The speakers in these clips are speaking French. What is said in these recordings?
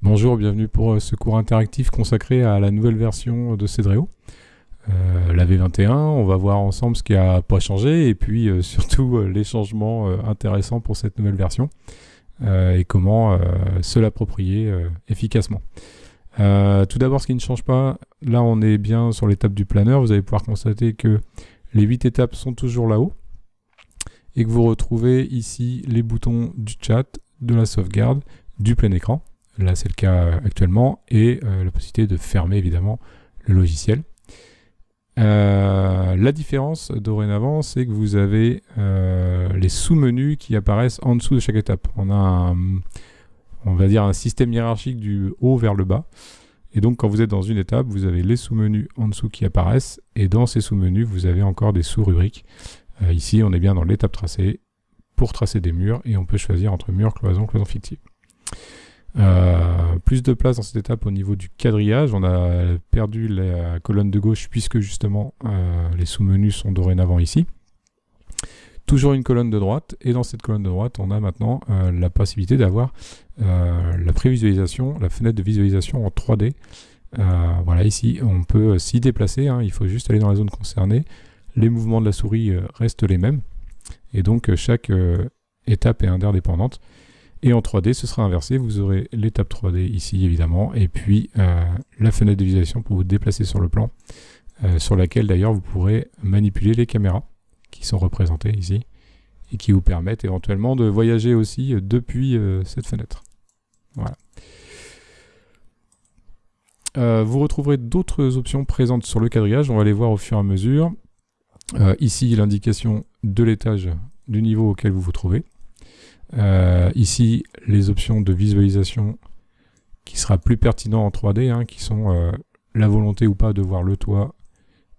Bonjour, bienvenue pour ce cours interactif consacré à la nouvelle version de Cedreo, la V21. On va voir ensemble ce qui n'a pas changé et puis surtout les changements intéressants pour cette nouvelle version et comment se l'approprier efficacement. Tout d'abord, ce qui ne change pas, là on est bien sur l'étape du planeur. Vous allez pouvoir constater que les 8 étapes sont toujours là-haut et que vous retrouvez ici les boutons du chat, de la sauvegarde, du plein écran. Là, c'est le cas actuellement, et la possibilité de fermer évidemment le logiciel. La différence dorénavant, c'est que vous avez les sous-menus qui apparaissent en dessous de chaque étape. On a on va dire un système hiérarchique du haut vers le bas. Et donc, quand vous êtes dans une étape, vous avez les sous-menus en dessous qui apparaissent, et dans ces sous-menus, vous avez encore des sous-rubriques. Ici, on est bien dans l'étape tracée pour tracer des murs, et on peut choisir entre murs, cloisons, cloisons fictives. Plus de place dans cette étape au niveau du quadrillage. On a perdu la colonne de gauche puisque justement les sous-menus sont dorénavant ici. Toujours une colonne de droite, et dans cette colonne de droite on a maintenant la possibilité d'avoir la prévisualisation, la fenêtre de visualisation en 3D. Voilà, ici on peut s'y déplacer, hein, il faut juste aller dans la zone concernée. Les mouvements de la souris restent les mêmes, et donc chaque étape est interdépendante. Et en 3D, ce sera inversé. Vous aurez l'étape 3D ici, évidemment, et puis la fenêtre de visualisation pour vous déplacer sur le plan, sur laquelle, d'ailleurs, vous pourrez manipuler les caméras qui sont représentées ici, et qui vous permettent éventuellement de voyager aussi depuis cette fenêtre. Voilà. Vous retrouverez d'autres options présentes sur le quadrillage. On va les voir au fur et à mesure. Ici, l'indication de l'étage du niveau auquel vous vous trouvez. Ici, les options de visualisation qui sera plus pertinent en 3D, hein, qui sont la volonté ou pas de voir le toit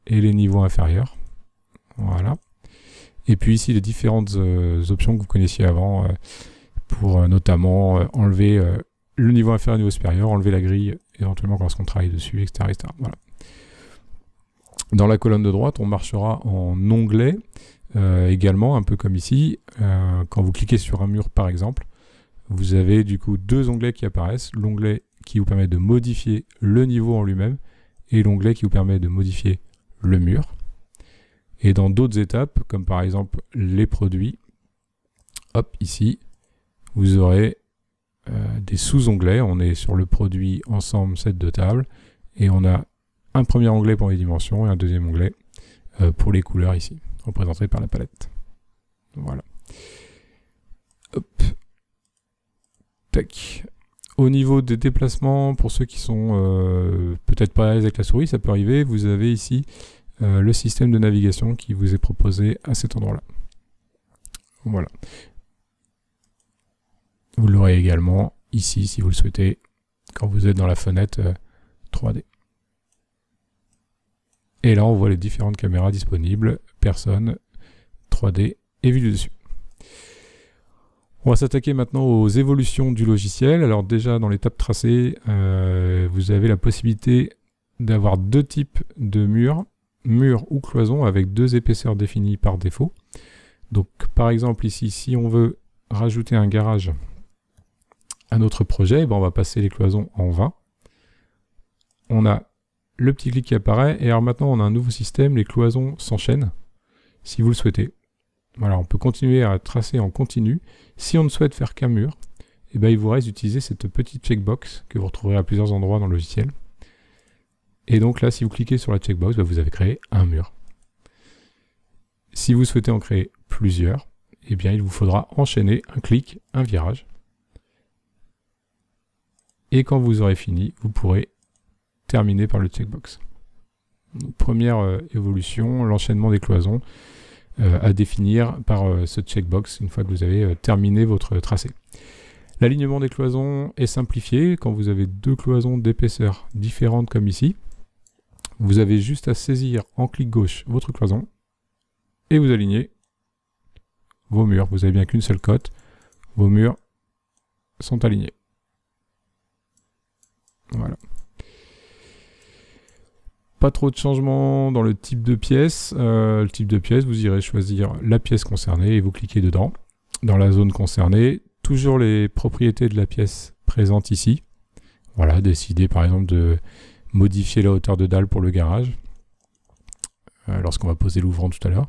et les niveaux inférieurs. Voilà. Et puis ici, les différentes options que vous connaissiez avant pour notamment enlever le niveau inférieur et le niveau supérieur, enlever la grille éventuellement lorsqu'on travaille dessus, etc., etc. Voilà. Dans la colonne de droite, on marchera en onglet. Également, un peu comme ici, quand vous cliquez sur un mur par exemple, vous avez du coup deux onglets qui apparaissent, l'onglet qui vous permet de modifier le niveau en lui-même et l'onglet qui vous permet de modifier le mur. Et dans d'autres étapes, comme par exemple les produits, hop, ici, vous aurez des sous-onglets. On est sur le produit ensemble set de table et on a un premier onglet pour les dimensions et un deuxième onglet pour les couleurs ici, représenté par la palette. Voilà. Hop. Tac. Au niveau des déplacements, pour ceux qui sont peut-être pas à l'aise avec la souris, ça peut arriver, vous avez ici le système de navigation qui vous est proposé à cet endroit-là. Voilà. Vous l'aurez également ici, si vous le souhaitez, quand vous êtes dans la fenêtre 3D. Et là, on voit les différentes caméras disponibles, personne, 3D et vue du dessus. On va s'attaquer maintenant aux évolutions du logiciel. Alors déjà, dans l'étape tracée, vous avez la possibilité d'avoir deux types de murs, murs ou cloisons, avec deux épaisseurs définies par défaut. Donc, par exemple, ici, si on veut rajouter un garage à notre projet, ben, on va passer les cloisons en 20. On a le petit clic qui apparaît, et alors maintenant on a un nouveau système, les cloisons s'enchaînent, si vous le souhaitez. Voilà, on peut continuer à tracer en continu. Si on ne souhaite faire qu'un mur, eh ben, il vous reste d'utiliser cette petite checkbox que vous retrouverez à plusieurs endroits dans le logiciel. Et donc là, si vous cliquez sur la checkbox, ben, vous avez créé un mur. Si vous souhaitez en créer plusieurs, eh bien, il vous faudra enchaîner un clic, un virage. Et quand vous aurez fini, vous pourrez terminé par le checkbox. Donc, première évolution, l'enchaînement des cloisons à définir par ce checkbox une fois que vous avez terminé votre tracé. L'alignement des cloisons est simplifié. Quand vous avez deux cloisons d'épaisseur différentes comme ici, vous avez juste à saisir en clic gauche votre cloison et vous alignez vos murs. Vous n'avez bien qu'une seule cote, vos murs sont alignés. Voilà. Pas trop de changements dans le type de pièce. Le type de pièce, vous irez choisir la pièce concernée et vous cliquez dedans. Dans la zone concernée, toujours les propriétés de la pièce présentes ici. Voilà, décider par exemple de modifier la hauteur de dalle pour le garage, lorsqu'on va poser l'ouvrant tout à l'heure.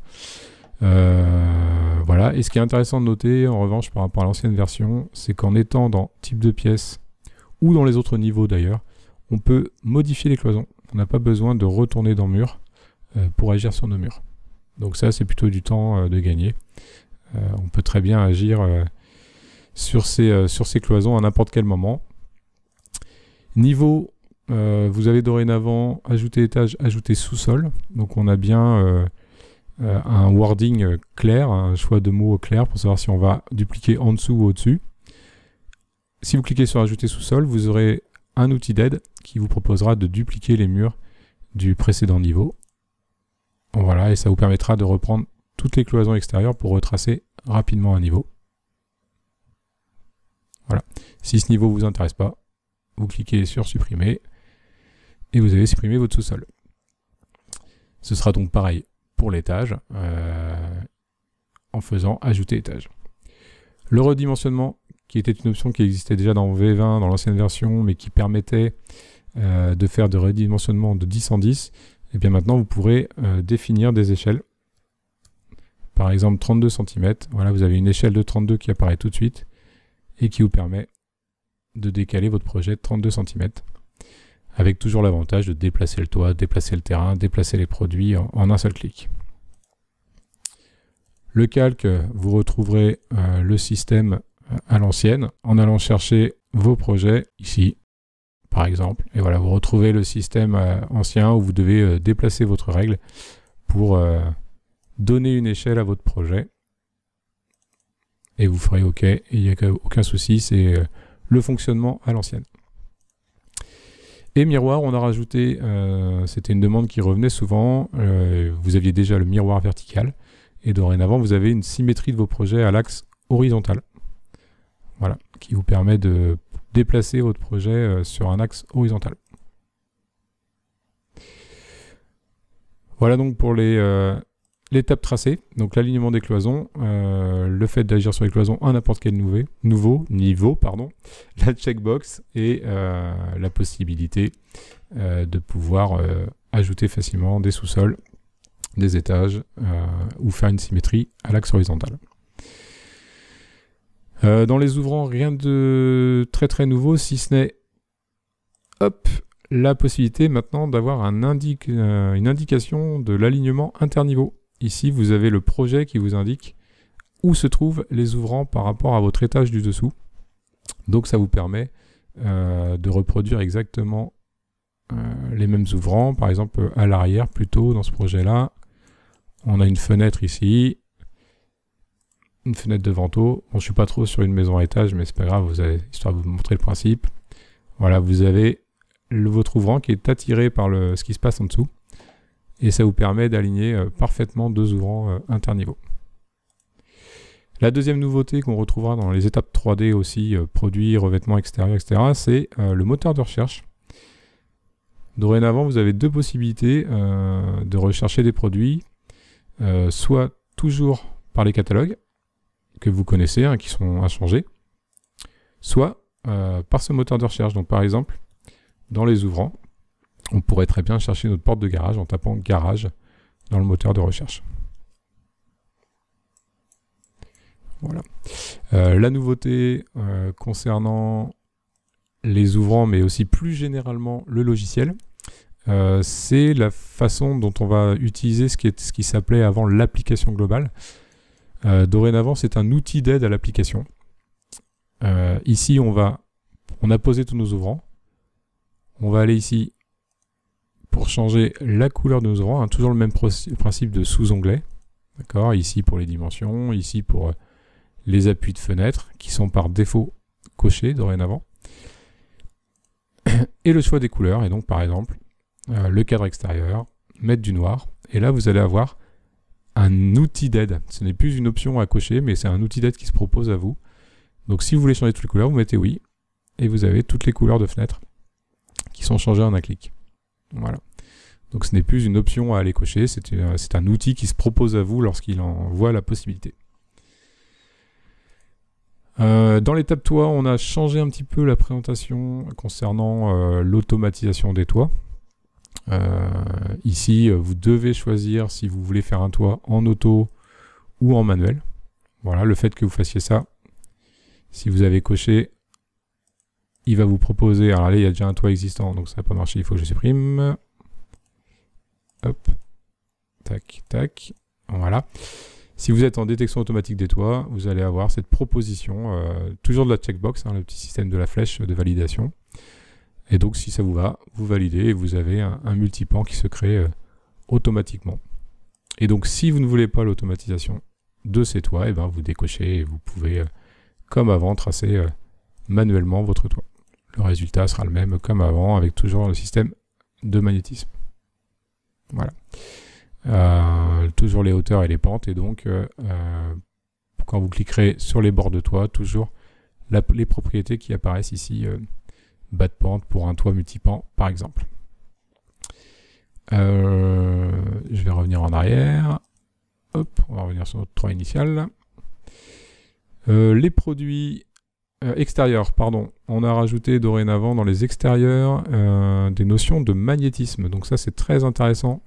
Voilà, et ce qui est intéressant de noter, en revanche, par rapport à l'ancienne version, c'est qu'en étant dans type de pièce, ou dans les autres niveaux d'ailleurs, on peut modifier les cloisons. On n'a pas besoin de retourner dans mur pour agir sur nos murs. Donc ça, c'est plutôt du temps de gagner. On peut très bien agir sur ces cloisons à n'importe quel moment. Niveau, vous avez dorénavant ajouté étage, ajouté sous-sol. Donc on a bien un wording clair, un choix de mots clair pour savoir si on va dupliquer en dessous ou au-dessus. Si vous cliquez sur ajouter sous-sol, vous aurez un outil d'aide qui vous proposera de dupliquer les murs du précédent niveau. Voilà, et ça vous permettra de reprendre toutes les cloisons extérieures pour retracer rapidement un niveau. Voilà. Si ce niveau ne vous intéresse pas, vous cliquez sur supprimer et vous avez supprimé votre sous-sol. Ce sera donc pareil pour l'étage en faisant ajouter étage. Le redimensionnement, qui était une option qui existait déjà dans V20, dans l'ancienne version, mais qui permettait de faire de redimensionnement de 10 en 10, et bien maintenant vous pourrez définir des échelles. Par exemple 32 cm, voilà, vous avez une échelle de 32 qui apparaît tout de suite et qui vous permet de décaler votre projet de 32 cm, avec toujours l'avantage de déplacer le toit, déplacer le terrain, déplacer les produits en un seul clic. Le calque, vous retrouverez le système à l'ancienne en allant chercher vos projets ici, par exemple. Et voilà, vous retrouvez le système ancien où vous devez déplacer votre règle pour donner une échelle à votre projet. Et vous ferez OK, et il n'y a aucun souci, c'est le fonctionnement à l'ancienne. Et miroir, on a rajouté, c'était une demande qui revenait souvent, vous aviez déjà le miroir vertical, et dorénavant vous avez une symétrie de vos projets à l'axe horizontal. Voilà, qui vous permet de déplacer votre projet sur un axe horizontal. Voilà donc pour l'étape tracée, donc l'alignement des cloisons, le fait d'agir sur les cloisons à n'importe quel niveau, la checkbox et la possibilité de pouvoir ajouter facilement des sous-sols, des étages ou faire une symétrie à l'axe horizontal. Dans les ouvrants, rien de très nouveau, si ce n'est la possibilité maintenant d'avoir une indication de l'alignement interniveau. Ici, vous avez le projet qui vous indique où se trouvent les ouvrants par rapport à votre étage du dessous. Donc ça vous permet de reproduire exactement les mêmes ouvrants. Par exemple, à l'arrière, plutôt dans ce projet-là, on a une fenêtre ici, une fenêtre de vento. Bon, je ne suis pas trop sur une maison à étage, mais c'est pas grave, vous avez, histoire de vous montrer le principe. Voilà, vous avez votre ouvrant qui est attiré par ce qui se passe en dessous. Et ça vous permet d'aligner parfaitement deux ouvrants interniveaux. La deuxième nouveauté qu'on retrouvera dans les étapes 3D aussi, produits, revêtements extérieurs, etc., c'est le moteur de recherche. Dorénavant, vous avez deux possibilités de rechercher des produits, soit toujours par les catalogues que vous connaissez, qui sont inchangés, soit par ce moteur de recherche. Donc par exemple, dans les ouvrants, on pourrait très bien chercher notre porte de garage en tapant garage dans le moteur de recherche. Voilà. La nouveauté concernant les ouvrants, mais aussi plus généralement le logiciel, c'est la façon dont on va utiliser ce qui s'appelait avant l'application globale. Dorénavant, c'est un outil d'aide à l'application. Ici, on a posé tous nos ouvrants. On va aller ici pour changer la couleur de nos ouvrants, toujours le même principe de sous-onglet. D'accord, ici pour les dimensions, ici pour les appuis de fenêtre qui sont par défaut cochés dorénavant. Et le choix des couleurs, et donc par exemple le cadre extérieur, mettre du noir. Et là vous allez avoir un outil d'aide. Ce n'est plus une option à cocher, mais c'est un outil d'aide qui se propose à vous. Donc si vous voulez changer toutes les couleurs, vous mettez oui, et vous avez toutes les couleurs de fenêtre qui sont changées en un clic. Voilà. Donc ce n'est plus une option à aller cocher, c'est un outil qui se propose à vous lorsqu'il en voit la possibilité. Dans l'étape toit, on a changé un petit peu la présentation concernant l'automatisation des toits. Ici, vous devez choisir si vous voulez faire un toit en auto ou en manuel. Voilà, le fait que vous fassiez ça, si vous avez coché, il va vous proposer, alors là il y a déjà un toit existant, donc ça n'a pas marché, il faut que je supprime. Hop, tac, tac, voilà. Si vous êtes en détection automatique des toits, vous allez avoir cette proposition, toujours de la checkbox, le petit système de la flèche de validation. Et donc si ça vous va, vous validez et vous avez un multipan qui se crée automatiquement. Et donc si vous ne voulez pas l'automatisation de ces toits, et ben, vous décochez et vous pouvez, comme avant, tracer manuellement votre toit. Le résultat sera le même comme avant, avec toujours le système de magnétisme. Voilà. Toujours les hauteurs et les pentes, et donc quand vous cliquerez sur les bords de toit, toujours les propriétés qui apparaissent ici, bas de pente pour un toit multipan par exemple. Je vais revenir en arrière. Hop, on va revenir sur notre toit initial. Les produits extérieurs, pardon, on a rajouté dorénavant dans les extérieurs des notions de magnétisme. Donc ça c'est très intéressant.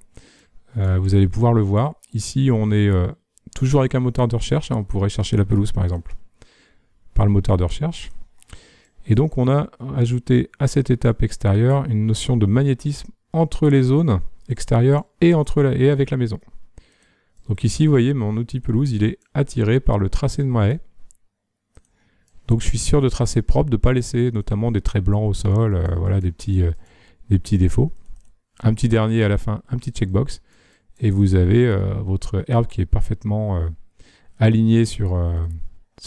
Vous allez pouvoir le voir. Ici on est toujours avec un moteur de recherche. On pourrait chercher la pelouse par exemple par le moteur de recherche. Et donc on a ajouté à cette étape extérieure une notion de magnétisme entre les zones extérieures et avec la maison. Donc ici, vous voyez, mon outil pelouse, il est attiré par le tracé de ma haie. Donc je suis sûr de tracer propre, de ne pas laisser notamment des traits blancs au sol, voilà, des petits défauts. Un petit dernier à la fin, un petit checkbox. Et vous avez votre herbe qui est parfaitement alignée sur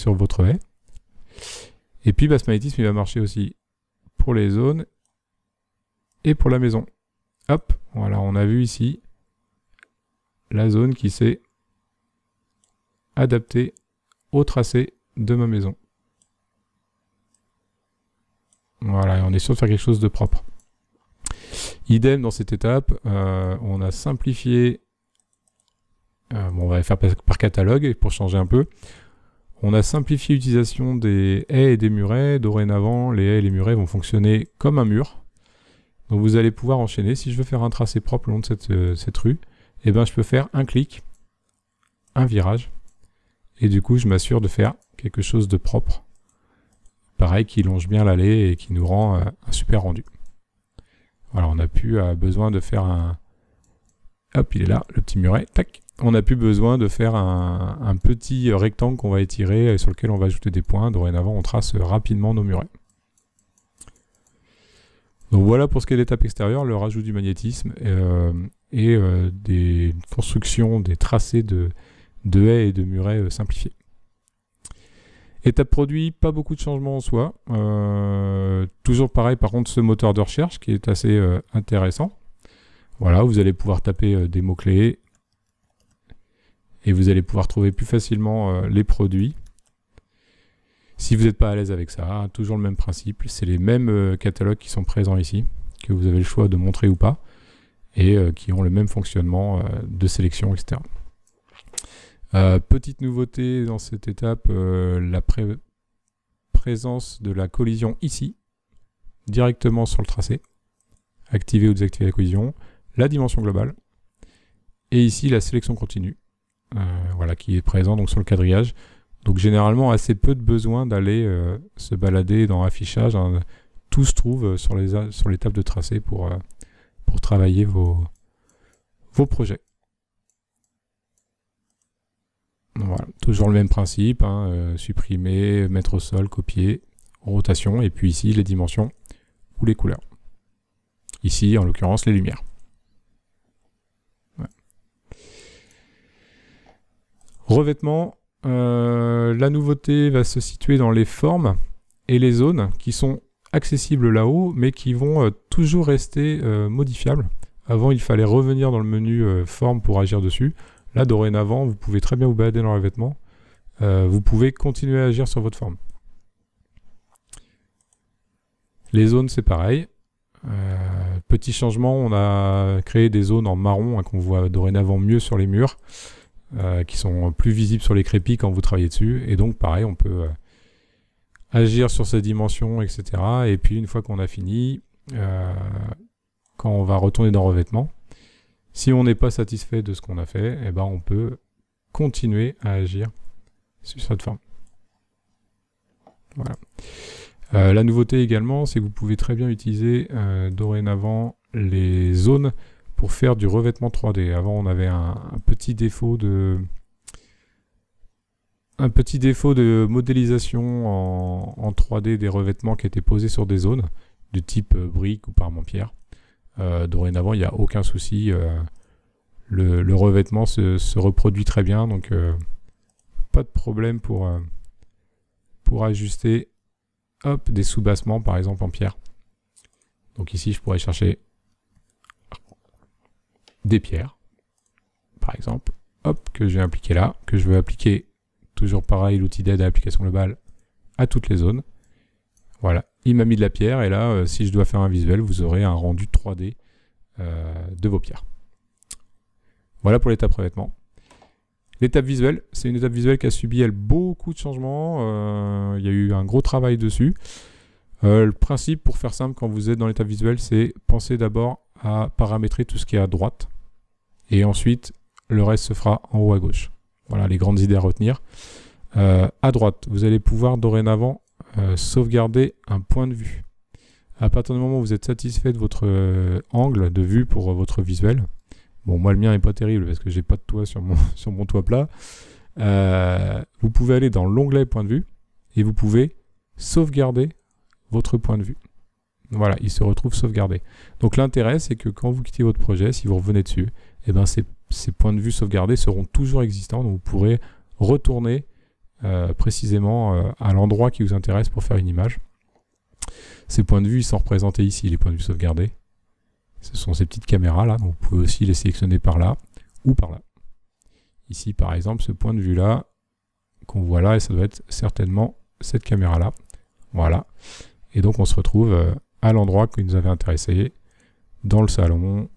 votre haie. Et puis ce magnétisme, il va marcher aussi pour les zones et pour la maison. Hop, voilà, on a vu ici la zone qui s'est adaptée au tracé de ma maison. Voilà, et on est sûr de faire quelque chose de propre. Idem dans cette étape, on a simplifié, on va faire par catalogue pour changer un peu. On a simplifié l'utilisation des haies et des murets. Dorénavant, les haies et les murets vont fonctionner comme un mur. Donc vous allez pouvoir enchaîner. Si je veux faire un tracé propre le long de cette rue, eh ben, je peux faire un clic, un virage, et du coup je m'assure de faire quelque chose de propre. Pareil, qui longe bien l'allée et qui nous rend un super rendu. Voilà, on n'a plus besoin de faire un... Hop, il est là, le petit muret, tac. On n'a plus besoin de faire un petit rectangle qu'on va étirer et sur lequel on va ajouter des points. Dorénavant, on trace rapidement nos murets. Donc voilà pour ce qui est de l'étape extérieure, le rajout du magnétisme et des constructions, des tracés de haies et de murets simplifiés. Étape produit, pas beaucoup de changements en soi. Toujours pareil, par contre, ce moteur de recherche qui est assez intéressant. Voilà, vous allez pouvoir taper des mots-clés et vous allez pouvoir trouver plus facilement les produits. Si vous n'êtes pas à l'aise avec ça, toujours le même principe. C'est les mêmes catalogues qui sont présents ici, que vous avez le choix de montrer ou pas, et qui ont le même fonctionnement de sélection, etc. Petite nouveauté dans cette étape, la présence de la collision ici, directement sur le tracé. Activer ou désactiver la collision, la dimension globale, et ici la sélection continue, voilà, qui est présent donc sur le quadrillage. Donc généralement assez peu de besoin d'aller se balader dans affichage, hein. Tout se trouve sur les tables de tracé pour travailler vos projets. Voilà, toujours le même principe, hein, supprimer, mettre au sol, copier, rotation, et puis ici les dimensions ou les couleurs. Ici en l'occurrence les lumières. Ouais. Revêtement. La nouveauté va se situer dans les formes et les zones qui sont accessibles là-haut, mais qui vont toujours rester modifiables. Avant, il fallait revenir dans le menu forme pour agir dessus. Là, dorénavant, vous pouvez très bien vous balader dans le revêtement. Vous pouvez continuer à agir sur votre forme. Les zones, c'est pareil. Petit changement, on a créé des zones en marron, hein, qu'on voit dorénavant mieux sur les murs. Qui sont plus visibles sur les crépis quand vous travaillez dessus, et donc pareil, on peut agir sur ces dimensions, etc. Et puis une fois qu'on a fini, quand on va retourner dans revêtement, si on n'est pas satisfait de ce qu'on a fait, eh ben on peut continuer à agir sur cette forme. Voilà. La nouveauté également, c'est que vous pouvez très bien utiliser dorénavant les zones pour faire du revêtement 3D. Avant, on avait un petit défaut de modélisation en 3D des revêtements qui étaient posés sur des zones du type brique ou parement-pierre. Dorénavant, il n'y a aucun souci. Le revêtement se reproduit très bien, donc pas de problème pour ajuster des soubassements, par exemple en pierre. Donc ici, je pourrais chercher des pierres, par exemple, que je vais appliquer là, que je veux appliquer, toujours pareil, l'outil d'aide à l'application globale à toutes les zones. Voilà, il m'a mis de la pierre, et là, si je dois faire un visuel, vous aurez un rendu 3D de vos pierres. Voilà pour l'étape revêtement. L'étape visuelle, c'est une étape visuelle qui a subi, elle, beaucoup de changements. Il y a eu un gros travail dessus. Le principe, pour faire simple, quand vous êtes dans l'étape visuelle, c'est penser d'abord à paramétrer tout ce qui est à droite. Et ensuite, le reste se fera en haut à gauche. Voilà les grandes idées à retenir. À droite, vous allez pouvoir dorénavant sauvegarder un point de vue. À partir du moment où vous êtes satisfait de votre angle de vue pour votre visuel, bon, moi le mien n'est pas terrible parce que j'ai pas de toit sur mon toit plat, vous pouvez aller dans l'onglet point de vue et vous pouvez sauvegarder votre point de vue. Voilà, il se retrouve sauvegardé. Donc l'intérêt, c'est que quand vous quittez votre projet, si vous revenez dessus, eh ben ces points de vue sauvegardés seront toujours existants, donc vous pourrez retourner précisément à l'endroit qui vous intéresse pour faire une image. Ces points de vue, ils sont représentés ici, les points de vue sauvegardés. Ce sont ces petites caméras là, donc vous pouvez aussi les sélectionner par là ou par là. Ici par exemple, ce point de vue là, qu'on voit là, et ça doit être certainement cette caméra là. Voilà. Et donc on se retrouve à l'endroit qui nous avait intéressé, dans le salon,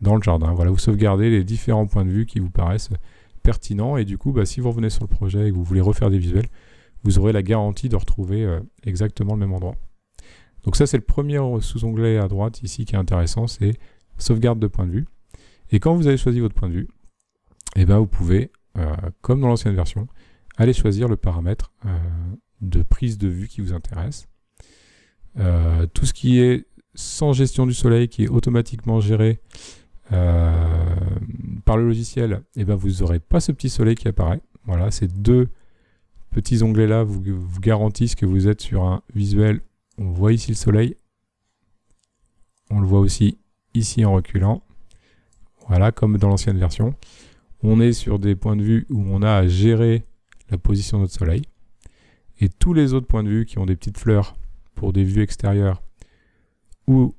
dans le jardin. Voilà, vous sauvegardez les différents points de vue qui vous paraissent pertinents, et du coup, si vous revenez sur le projet et que vous voulez refaire des visuels, vous aurez la garantie de retrouver exactement le même endroit. Donc ça, c'est le premier sous-onglet à droite ici qui est intéressant, c'est sauvegarde de point de vue. Et quand vous avez choisi votre point de vue, eh ben vous pouvez, comme dans l'ancienne version, aller choisir le paramètre de prise de vue qui vous intéresse. Tout ce qui est sans gestion du soleil, qui est automatiquement géré par le logiciel, eh ben vous n'aurez pas ce petit soleil qui apparaît. Voilà, ces deux petits onglets là vous garantissent que vous êtes sur un visuel. On voit ici le soleil, on le voit aussi ici en reculant, voilà, comme dans l'ancienne version. On est sur des points de vue où on a à gérer la position de notre soleil, et tous les autres points de vue qui ont des petites fleurs pour des vues extérieures ou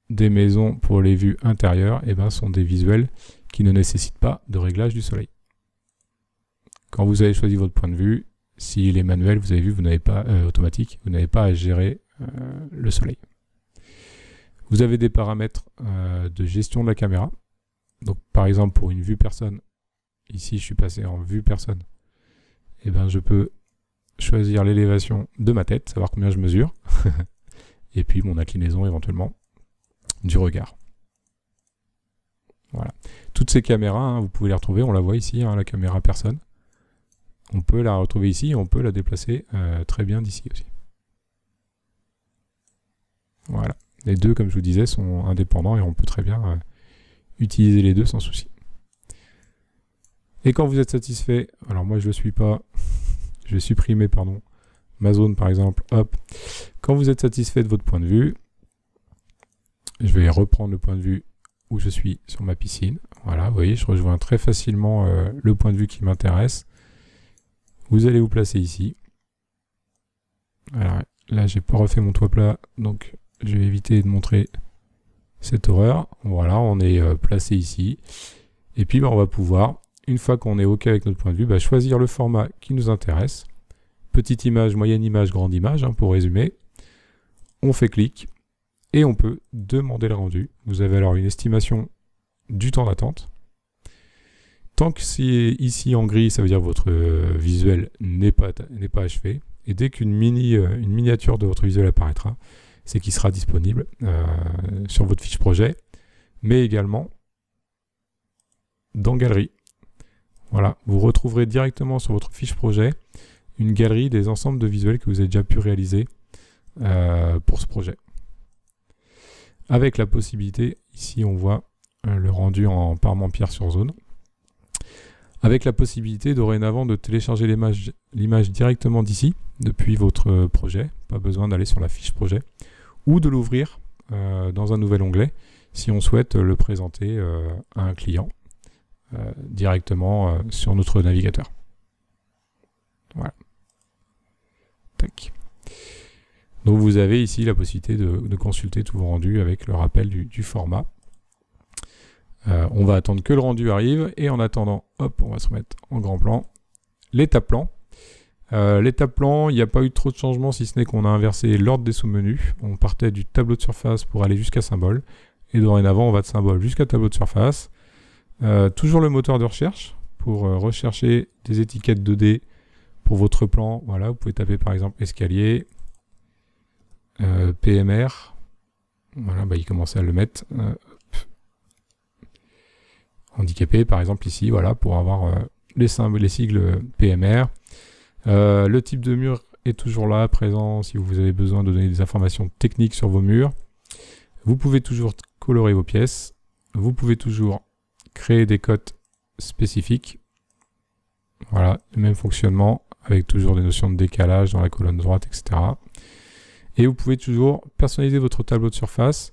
des maisons pour les vues intérieures, eh ben, sont des visuels qui ne nécessitent pas de réglage du soleil. Quand vous avez choisi votre point de vue, s'il est manuel, vous avez vu, vous n'avez pas automatique, vous n'avez pas à gérer le soleil. Vous avez des paramètres de gestion de la caméra. Donc par exemple pour une vue personne, ici je suis passé en vue personne, et ben je peux choisir l'élévation de ma tête, savoir combien je mesure, et puis mon inclinaison éventuellement du regard. Voilà. Toutes ces caméras, vous pouvez les retrouver, on la voit ici, la caméra personne. On peut la retrouver ici, on peut la déplacer très bien d'ici aussi. Voilà. Les deux, comme je vous disais, sont indépendants et on peut très bien utiliser les deux sans souci. Et quand vous êtes satisfait, alors moi je ne le suis pas, je vais supprimer ma zone par exemple, hop. Quand vous êtes satisfait de votre point de vue, je vais reprendre le point de vue où je suis sur ma piscine. Voilà, vous voyez, je rejoins très facilement le point de vue qui m'intéresse. Vous allez vous placer ici. Alors là, j'ai pas refait mon toit plat, donc je vais éviter de montrer cette horreur. Voilà, on est placé ici. Et puis, on va pouvoir, une fois qu'on est OK avec notre point de vue, choisir le format qui nous intéresse. Petite image, moyenne image, grande image, pour résumer. On fait clic et on peut demander le rendu. Vous avez alors une estimation du temps d'attente. Tant que c'est ici en gris, ça veut dire que votre visuel n'est pas achevé. Et dès qu'une une miniature de votre visuel apparaîtra, c'est qu'il sera disponible sur votre fiche projet, mais également dans Galerie. Voilà, vous retrouverez directement sur votre fiche projet une galerie des ensembles de visuels que vous avez déjà pu réaliser pour ce projet. Avec la possibilité, ici on voit le rendu en Parement-Pierre sur zone, avec la possibilité dorénavant de télécharger l'image directement d'ici, depuis votre projet, pas besoin d'aller sur la fiche projet, ou de l'ouvrir dans un nouvel onglet si on souhaite le présenter à un client directement sur notre navigateur. Voilà. Tac. Donc vous avez ici la possibilité de consulter tous vos rendus avec le rappel du format. On va attendre que le rendu arrive et en attendant, hop, on va se remettre en grand plan. L'étape plan. L'étape plan, il n'y a pas eu trop de changements si ce n'est qu'on a inversé l'ordre des sous-menus. On partait du tableau de surface pour aller jusqu'à symbole. Et dorénavant, on va de symbole jusqu'à tableau de surface. Toujours le moteur de recherche pour rechercher des étiquettes 2D pour votre plan. Voilà, vous pouvez taper par exemple escalier, PMR. Voilà, bah, il commençait à le mettre. Handicapé par exemple ici, voilà, pour avoir les sigles PMR. Le type de mur est toujours là, présent si vous avez besoin de donner des informations techniques sur vos murs. Vous pouvez toujours colorer vos pièces. Vous pouvez toujours créer des cotes spécifiques. Voilà, le même fonctionnement avec toujours des notions de décalage dans la colonne droite, etc. Et vous pouvez toujours personnaliser votre tableau de surface.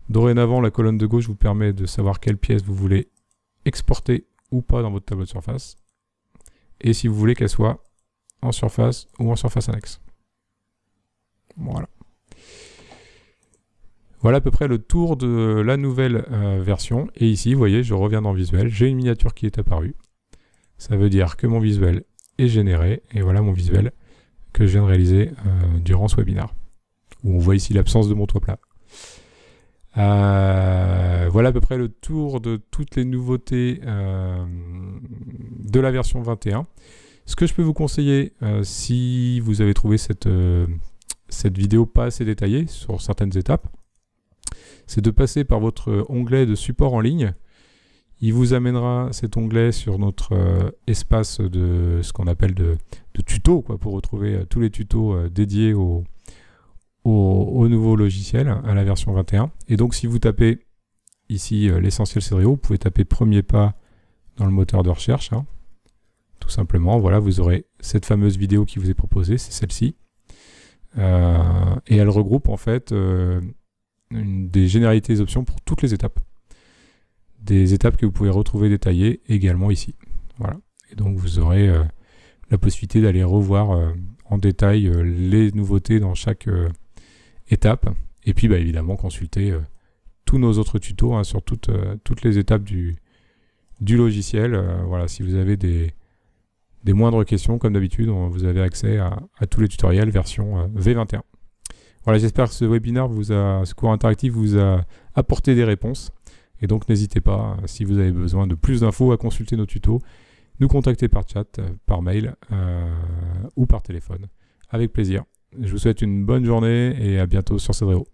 Dorénavant, la colonne de gauche vous permet de savoir quelle pièce vous voulez exporter ou pas dans votre tableau de surface. Et si vous voulez qu'elle soit en surface ou en surface annexe. Voilà. Voilà à peu près le tour de la nouvelle version. Et ici, vous voyez, je reviens dans Visuel. J'ai une miniature qui est apparue. Ça veut dire que mon visuel est généré. Et voilà mon visuel que je viens de réaliser durant ce webinaire. Où on voit ici l'absence de mon toit plat. Voilà à peu près le tour de toutes les nouveautés de la version 21. Ce que je peux vous conseiller, si vous avez trouvé cette vidéo pas assez détaillée sur certaines étapes, c'est de passer par votre onglet de support en ligne. Il vous amènera cet onglet sur notre espace de ce qu'on appelle de tutos, quoi, pour retrouver tous les tutos dédiés au nouveau logiciel, à la version 21. Et donc si vous tapez ici l'essentiel Cedrio, vous pouvez taper premier pas dans le moteur de recherche, hein, tout simplement. Voilà, vous aurez cette fameuse vidéo qui vous est proposée, c'est celle-ci. Et elle regroupe en fait des généralités des options pour toutes les étapes. Des étapes que vous pouvez retrouver détaillées également ici. Voilà. Et donc vous aurez la possibilité d'aller revoir en détail les nouveautés dans chaque étape. Et puis bah, évidemment consulter tous nos autres tutos hein, sur toutes les étapes du logiciel. Voilà, si vous avez des moindres questions, comme d'habitude, vous avez accès à tous les tutoriels version V21. Voilà, j'espère que ce webinaire ce cours interactif vous a apporté des réponses. Et donc n'hésitez pas, si vous avez besoin de plus d'infos, à consulter nos tutos, nous contacter par chat, par mail ou par téléphone. Avec plaisir. Je vous souhaite une bonne journée et à bientôt sur Cedrio.